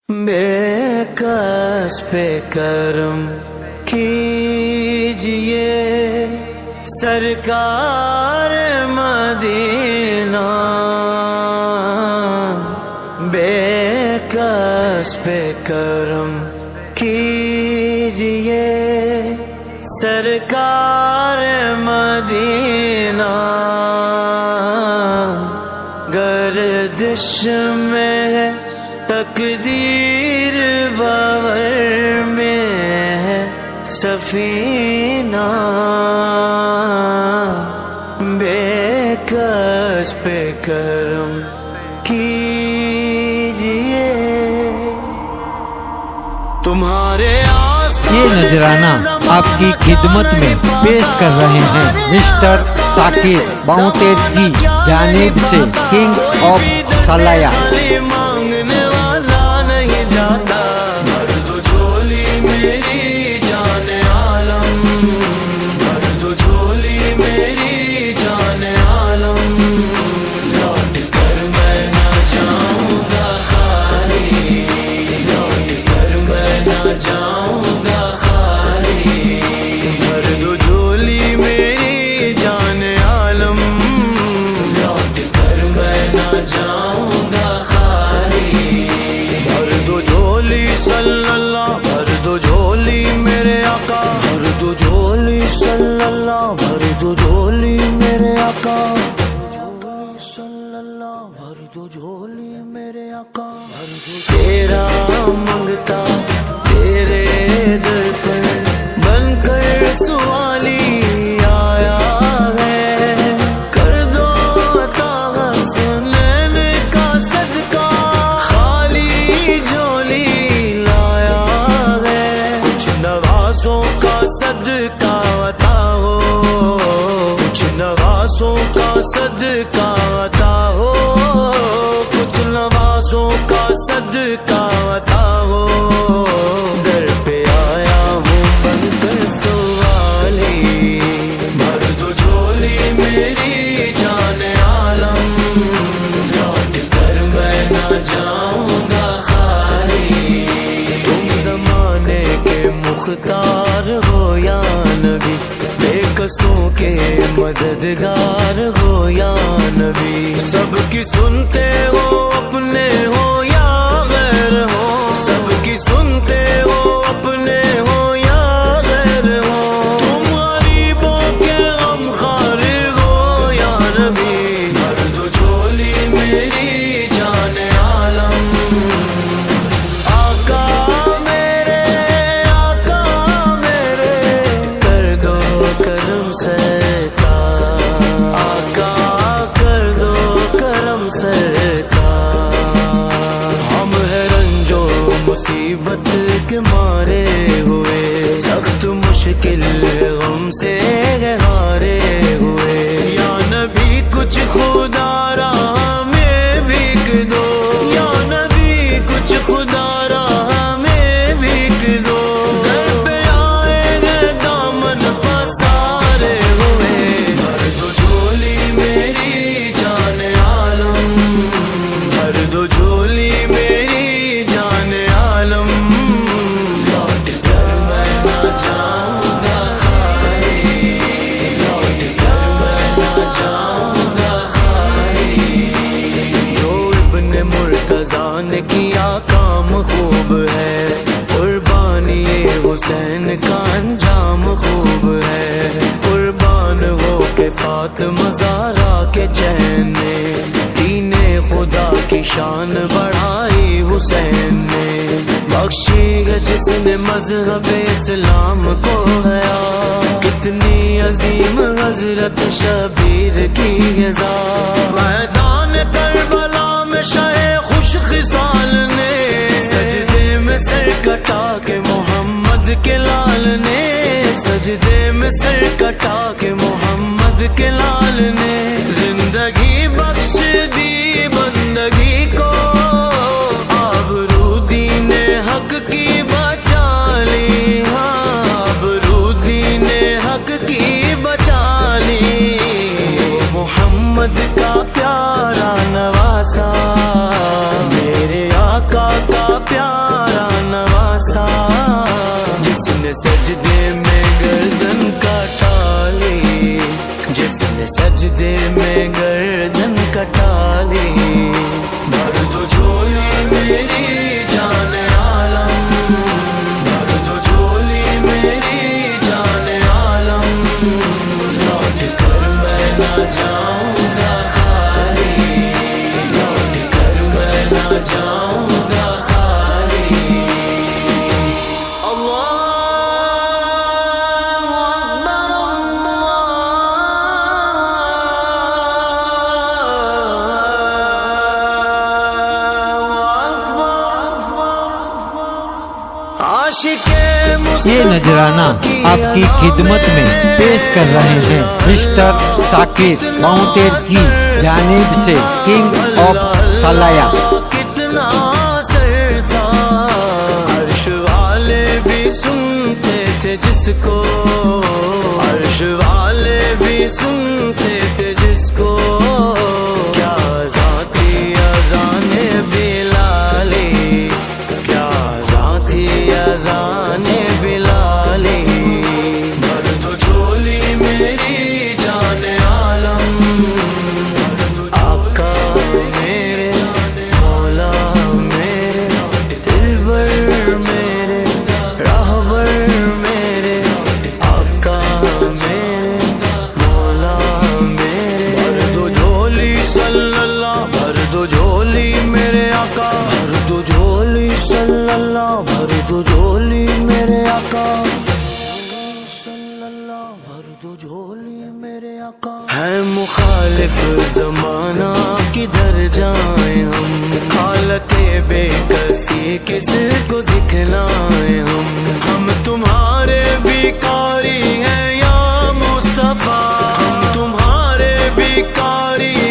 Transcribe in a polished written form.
بے کس پہ کرم کیجئے سرکار مدینہ، بے کس پہ کرم کیجئے سرکار مدینہ، گردش میں ہے تقدیر باور میں ہے سفینہ، بے کس پہ کرم کیجئے تمہارے یہ نذرانہ آپ کی خدمت میں پیش کر رہے ہیں مسٹر ثاقب باؤنٹیر کی جانب سے، کنگ آف سالیا۔ مانگنے والا نہیں جاتا، بھر دو جھولی میری جان عالم، بھر دو جھولی میری جان عالم، لوٹ کر میں نہ جاؤں گا خالی، لوٹ کر میں نہ جاؤں گا خالی، بھر دو جھولی میری جان عالم، لوٹ کر میں نہ جاؤں گا خالی، بھر دو جھولی صلی اللہ، بھر دو جھولی میرے آقا، بھر دو جھولی صلی اللہ، بھر دو جھولی میرے آقا، صلی اللہ، بھر دو جھولی میرے آقا، تیرا منگتا تیرے در پر بن کر سوالی آیا ہے، کر دو عطا حسنین کا صدقہ، خالی جھولی لایا ہے، کچھ نوازوں کا صدقہ عطا ہو، کچھ نوازوں کا صدقہ عطا ہو، کچھ نوازوں کا صدقہ عطا ہو، در پہ آیا ہوں بن کر سوالی، بھر دو جھولی میری جان عالم، لوٹ کر میں نہ جاؤں گا خالی، تم زمانے کے مختار ہو یا نبی، بے کسوں کے مددگار ہو یا نبی، سب کی سنتے ہو اپنے ہو یا غیر ہو، سب کی سنتے ہو اپنے ہو یا غیر ہو، تم غریبوں کے غم خوار ہو یا نبی، بھر دو جھولی میری جان عالم، آقا میرے کر دو کرم سرکار، آقا کر دو کرم سرکار، ہم ہیں رنج و مصیبت کے مارے ہوئے، سخت مشکل غم سے ہارے ہوئے، یا نبی کچھ خدا راہ میں بھیک دو، یا نبی کچھ خدا راہ میں بھیک دو، در پہ آئے گے دامن پسارے ہوئے، بھر دو جھولی میری جان عالم، بھر دو جھولی میری جان عالم، لوٹ کر میں نہ جاؤں گا خالی، لوٹ کر میں نہ جاؤں گا خالی، جو ابن مرتضیٰ نے کیا کام خوب ہے، قربانی حسین کا انجام خوب ہے، قربان ہو کے فاطمہ زہرا کے چین نے، دین خدا کی شان بڑھائی حسین نے، بخشی ہے جس نے مذہب اسلام کو حیا، کتنی عظیم حضرت شبیر کی ہے ذات، میدان کربلا میں شہ خوش خصال نے، سجدے میں سر کٹا کے محمد کے لال نے، سجدے میں سر کٹا کے محمد کے لال نے، زندگی بخش دی بندگی کو، آبرو دین حق کی بچا لی، آبرو دین حق کی بچا لی، محمد کا پیارا نواسا، میرے آقا کا پیارا نواسا، جس نے سجدے میں گردن کٹا لی، جس نے سجدے میں گردن کٹا لی، بھر دو جھولی میری جان عالم، بھر دو جھولی میری جان عالم، لوٹ کر میں نہ جاؤں گا خالی، لوٹ کر میں نہ جاؤں گا خالی۔ اللہ یہ نذرانہ آپ کی خدمت میں پیش کر رہے ہیں مسٹر ثاقب ماؤنٹین کی جانب سے کنگ آف سلایا۔ کتنا سر تھا، عرش والے بھی سنتے تھے جس کو، عرش والے بھی سنتے تھے جس کو، کیا ذاتی اذان بلالی، کیا ذاتی اذان بلالی، بھر دو جھولی میری جان عالم، آقا میرے مولا میرے دلبر میرے راہبر میرے، آقا میرے مولا میرے، بھر دو جھولی صلی اللہ، بھر دو جھولی میرے آقا، بھر دو جھولی صلی اللہ، بھر دو جھولی میرے آقا صلی اللہ، بھر دو جھولی میرے آقا۔ ہے مخالف زمانہ کدھر جائیں ہم، حالت بے کسی کس کو دکھلائیں ہم تمہارے بیکاری ہیں یا مصطفیٰ، ہم تمہارے بیکاری